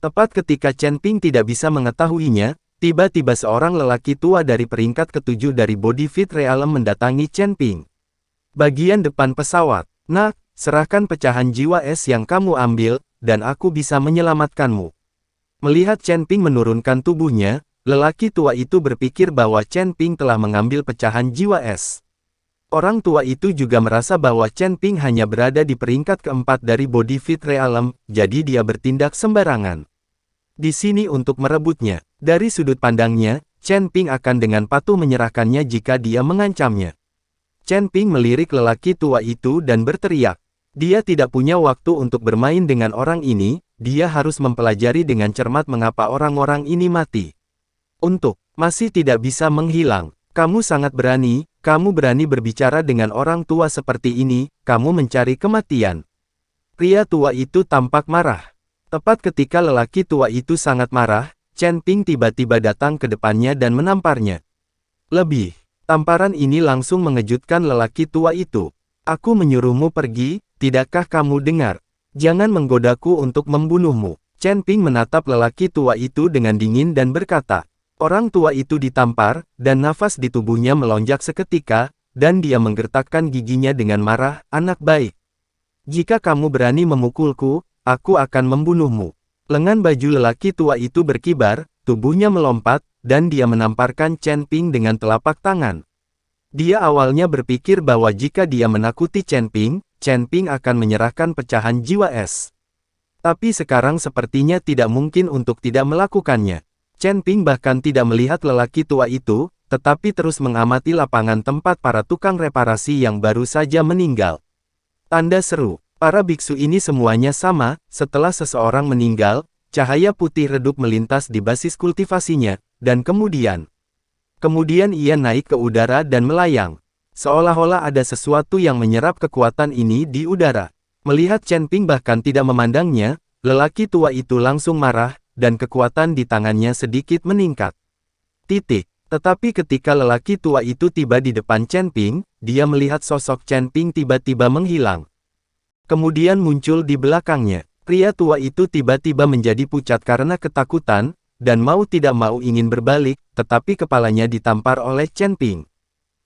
Tepat ketika Chen Ping tidak bisa mengetahuinya, tiba-tiba seorang lelaki tua dari peringkat ketujuh dari Body Fit Realm mendatangi Chen Ping. Bagian depan pesawat. Nak, serahkan pecahan jiwa es yang kamu ambil, dan aku bisa menyelamatkanmu. Melihat Chen Ping menurunkan tubuhnya, lelaki tua itu berpikir bahwa Chen Ping telah mengambil pecahan jiwa es. Orang tua itu juga merasa bahwa Chen Ping hanya berada di peringkat keempat dari Body Fit Realm, jadi dia bertindak sembarangan. Di sini untuk merebutnya. Dari sudut pandangnya, Chen Ping akan dengan patuh menyerahkannya jika dia mengancamnya. Chen Ping melirik lelaki tua itu dan berteriak. Dia tidak punya waktu untuk bermain dengan orang ini, dia harus mempelajari dengan cermat mengapa orang-orang ini mati. Masih tidak bisa menghilang. Kamu sangat berani, kamu berani berbicara dengan orang tua seperti ini, kamu mencari kematian. Pria tua itu tampak marah. Tepat ketika lelaki tua itu sangat marah, Chen Ping tiba-tiba datang ke depannya dan menamparnya. Tamparan ini langsung mengejutkan lelaki tua itu. Aku menyuruhmu pergi, tidakkah kamu dengar? Jangan menggodaku untuk membunuhmu. Chen Ping menatap lelaki tua itu dengan dingin dan berkata. Orang tua itu ditampar, dan nafas di tubuhnya melonjak seketika, dan dia menggertakkan giginya dengan marah, anak baik. Jika kamu berani memukulku, aku akan membunuhmu. Lengan baju lelaki tua itu berkibar, tubuhnya melompat, dan dia menamparkan Chen Ping dengan telapak tangan. Dia awalnya berpikir bahwa jika dia menakuti Chen Ping akan menyerahkan pecahan jiwa es. Tapi sekarang sepertinya tidak mungkin untuk tidak melakukannya. Chen Ping bahkan tidak melihat lelaki tua itu, tetapi terus mengamati lapangan tempat para tukang reparasi yang baru saja meninggal. Tanda seru. Para biksu ini semuanya sama, setelah seseorang meninggal, cahaya putih redup melintas di basis kultivasinya, dan kemudian ia naik ke udara dan melayang. Seolah-olah ada sesuatu yang menyerap kekuatan ini di udara. Melihat Chen Ping bahkan tidak memandangnya, lelaki tua itu langsung marah, dan kekuatan di tangannya sedikit meningkat. Tetapi ketika lelaki tua itu tiba di depan Chen Ping, dia melihat sosok Chen Ping tiba-tiba menghilang. Kemudian muncul di belakangnya. Pria tua itu tiba-tiba menjadi pucat karena ketakutan, dan mau tidak mau ingin berbalik, tetapi kepalanya ditampar oleh Chen Ping.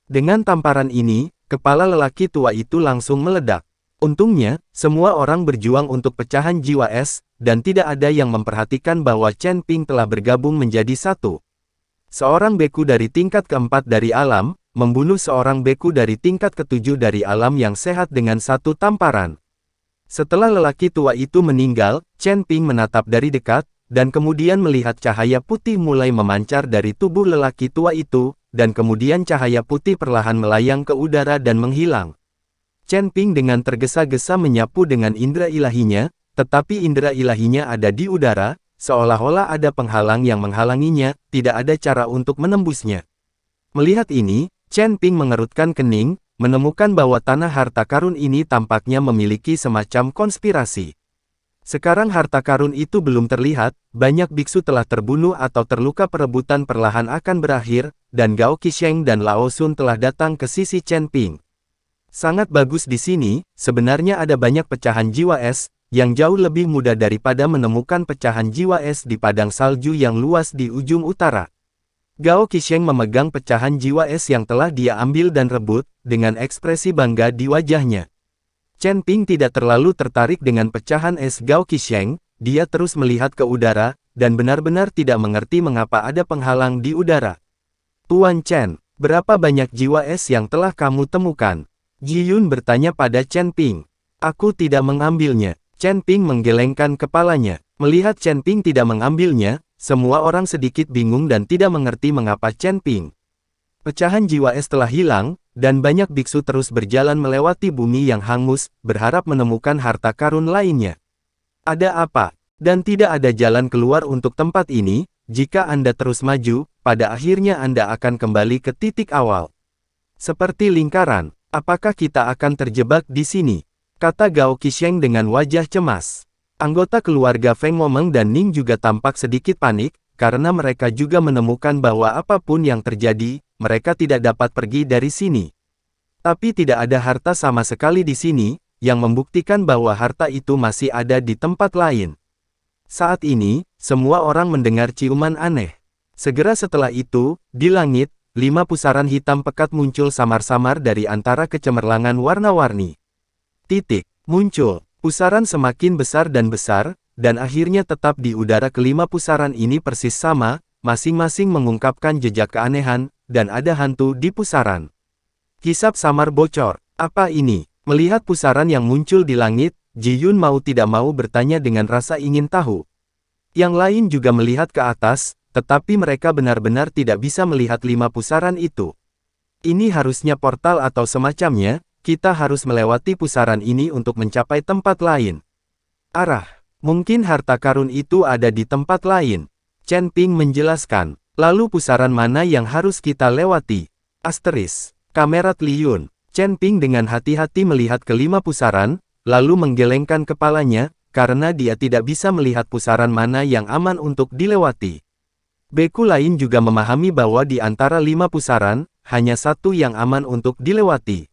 Dengan tamparan ini, kepala lelaki tua itu langsung meledak. Untungnya, semua orang berjuang untuk pecahan jiwa es, dan tidak ada yang memperhatikan bahwa Chen Ping telah bergabung menjadi satu. Seorang beku dari tingkat keempat dari alam, membunuh seorang beku dari tingkat ketujuh dari alam yang sehat dengan satu tamparan. Setelah lelaki tua itu meninggal, Chen Ping menatap dari dekat, dan kemudian melihat cahaya putih mulai memancar dari tubuh lelaki tua itu, dan kemudian cahaya putih perlahan melayang ke udara dan menghilang. Chen Ping dengan tergesa-gesa menyapu dengan indera ilahinya, tetapi indera ilahinya ada di udara, seolah-olah ada penghalang yang menghalanginya, tidak ada cara untuk menembusnya. Melihat ini, Chen Ping mengerutkan kening, menemukan bahwa tanah harta karun ini tampaknya memiliki semacam konspirasi. Sekarang harta karun itu belum terlihat, banyak biksu telah terbunuh atau terluka, perebutan perlahan akan berakhir, dan Gao Qisheng dan Lao Sun telah datang ke sisi Chen Ping. Sangat bagus di sini, sebenarnya ada banyak pecahan jiwa es, yang jauh lebih mudah daripada menemukan pecahan jiwa es di padang salju yang luas di ujung utara. Gao Qisheng memegang pecahan jiwa es yang telah dia ambil dan rebut, dengan ekspresi bangga di wajahnya. Chen Ping tidak terlalu tertarik dengan pecahan es Gao Qisheng, dia terus melihat ke udara, dan benar-benar tidak mengerti mengapa ada penghalang di udara. Tuan Chen, berapa banyak jiwa es yang telah kamu temukan? Ji Yun bertanya pada Chen Ping. Aku tidak mengambilnya. Chen Ping menggelengkan kepalanya. Melihat Chen Ping tidak mengambilnya, semua orang sedikit bingung dan tidak mengerti mengapa Chen Ping. Pecahan jiwa es telah hilang, dan banyak biksu terus berjalan melewati bumi yang hangus, berharap menemukan harta karun lainnya. Ada apa? Dan tidak ada jalan keluar untuk tempat ini, jika Anda terus maju, pada akhirnya Anda akan kembali ke titik awal. Seperti lingkaran, apakah kita akan terjebak di sini? Kata Gao Qisheng dengan wajah cemas. Anggota keluarga Feng Momeng dan Ning juga tampak sedikit panik, karena mereka juga menemukan bahwa apapun yang terjadi, mereka tidak dapat pergi dari sini. Tapi tidak ada harta sama sekali di sini, yang membuktikan bahwa harta itu masih ada di tempat lain. Saat ini, semua orang mendengar ciuman aneh. Segera setelah itu, di langit, 5 pusaran hitam pekat muncul samar-samar dari antara kecemerlangan warna-warni. Muncul. Pusaran semakin besar, dan akhirnya tetap di udara. Kelima pusaran ini persis sama, masing-masing mengungkapkan jejak keanehan, dan ada hantu di pusaran. Hisap samar bocor. Apa ini? Melihat pusaran yang muncul di langit, Ji Yun mau tidak mau bertanya dengan rasa ingin tahu. Yang lain juga melihat ke atas, tetapi mereka benar-benar tidak bisa melihat 5 pusaran itu. Ini harusnya portal atau semacamnya, kita harus melewati pusaran ini untuk mencapai tempat lain. Arah. Mungkin harta karun itu ada di tempat lain. Chen Ping menjelaskan. Lalu pusaran mana yang harus kita lewati? Kamerat Li Yun. Chen Ping dengan hati-hati melihat kelima pusaran, lalu menggelengkan kepalanya, karena dia tidak bisa melihat pusaran mana yang aman untuk dilewati. Beku lain juga memahami bahwa di antara 5 pusaran, hanya satu yang aman untuk dilewati.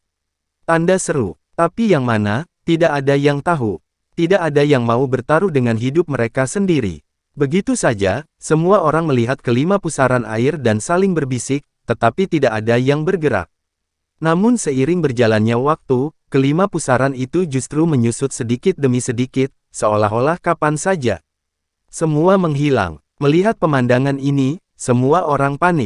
Tanda seru. Tapi yang mana? Tidak ada yang tahu. Tidak ada yang mau bertaruh dengan hidup mereka sendiri. Begitu saja, semua orang melihat kelima pusaran air dan saling berbisik, tetapi tidak ada yang bergerak. Namun seiring berjalannya waktu, kelima pusaran itu justru menyusut sedikit demi sedikit, seolah-olah kapan saja semua menghilang. Melihat pemandangan ini, semua orang panik.